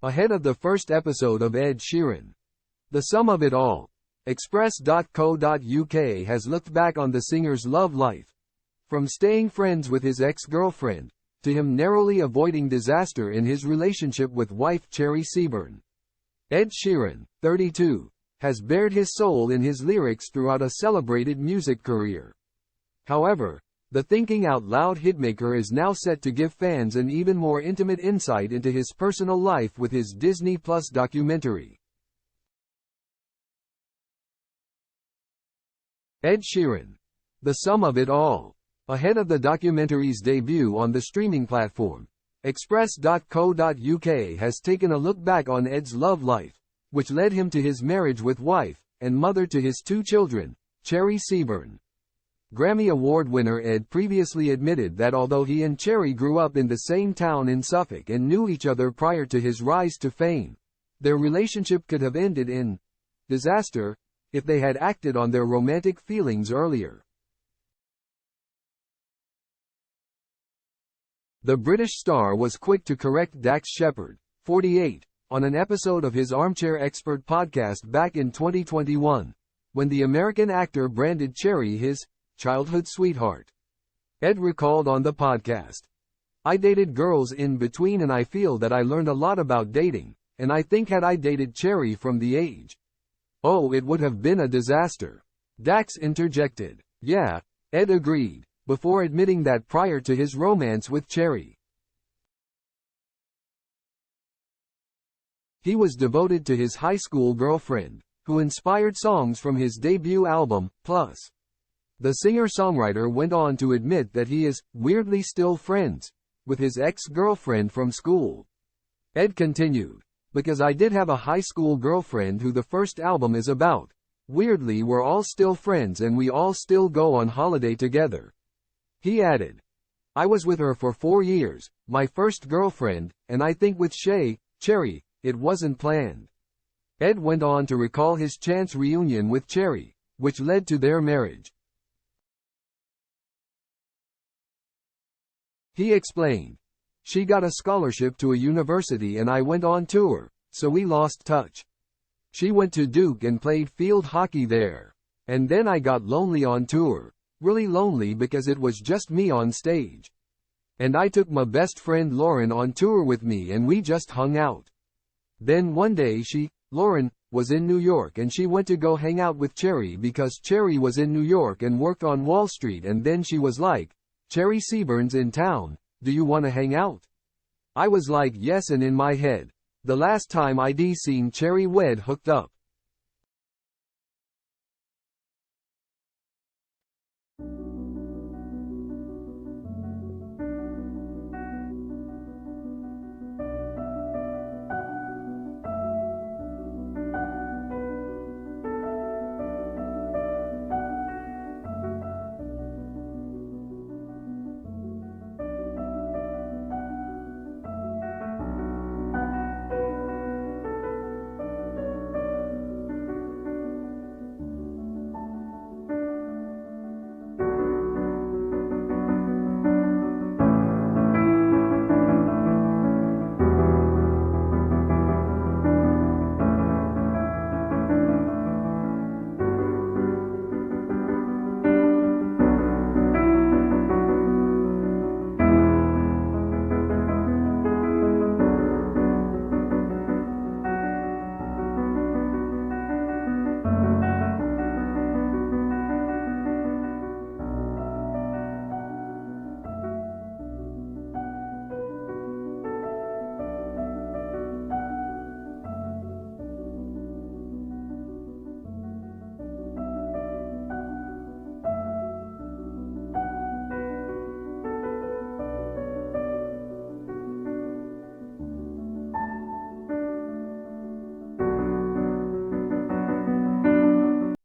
ahead of the first episode of Ed Sheeran. The sum of it all. Express.co.uk has looked back on the singer's love life. From staying friends with his ex-girlfriend, to him narrowly avoiding disaster in his relationship with wife Cherry Seaburn. Ed Sheeran, 32, has bared his soul in his lyrics throughout a celebrated music career. However, the Thinking Out Loud hitmaker is now set to give fans an even more intimate insight into his personal life with his Disney Plus documentary. Ed Sheeran. The sum of it all. Ahead of the documentary's debut on the streaming platform, Express.co.uk has taken a look back on Ed's love life, which led him to his marriage with wife, and mother to his 2 children, Cherry Seaburn. Grammy Award winner Ed previously admitted that although he and Cherry grew up in the same town in Suffolk and knew each other prior to his rise to fame, their relationship could have ended in disaster if they had acted on their romantic feelings earlier. The British star was quick to correct Dax Shepard, 48, on an episode of his Armchair Expert podcast back in 2021, when the American actor branded Cherry his childhood sweetheart. Ed recalled on the podcast, "I dated girls in between and I feel that I learned a lot about dating, and I think had I dated Cherry from the age, oh, it would have been a disaster." Dax interjected, "Yeah," Ed agreed, before admitting that prior to his romance with Cherry, he was devoted to his high school girlfriend, who inspired songs from his debut album, Plus. The singer-songwriter went on to admit that he is, weirdly still friends, with his ex-girlfriend from school. Ed continued, "Because I did have a high school girlfriend who the first album is about. Weirdly we're all still friends and we all still go on holiday together." He added, "I was with her for 4 years, my first girlfriend, and I think with Cherry, it wasn't planned." Ed went on to recall his chance reunion with Cherry, which led to their marriage. He explained, "She got a scholarship to a university and I went on tour, so we lost touch. She went to Duke and played field hockey there. And then I got lonely on tour, really lonely because it was just me on stage. And I took my best friend Lauren on tour with me and we just hung out. Then one day Lauren, was in New York and she went to go hang out with Cherry because Cherry was in New York and worked on Wall Street, and then she was like, 'Cherry Seaburn's in town, do you want to hang out?' I was like yes, and in my head, the last time I'd seen Cherry we'd hooked up.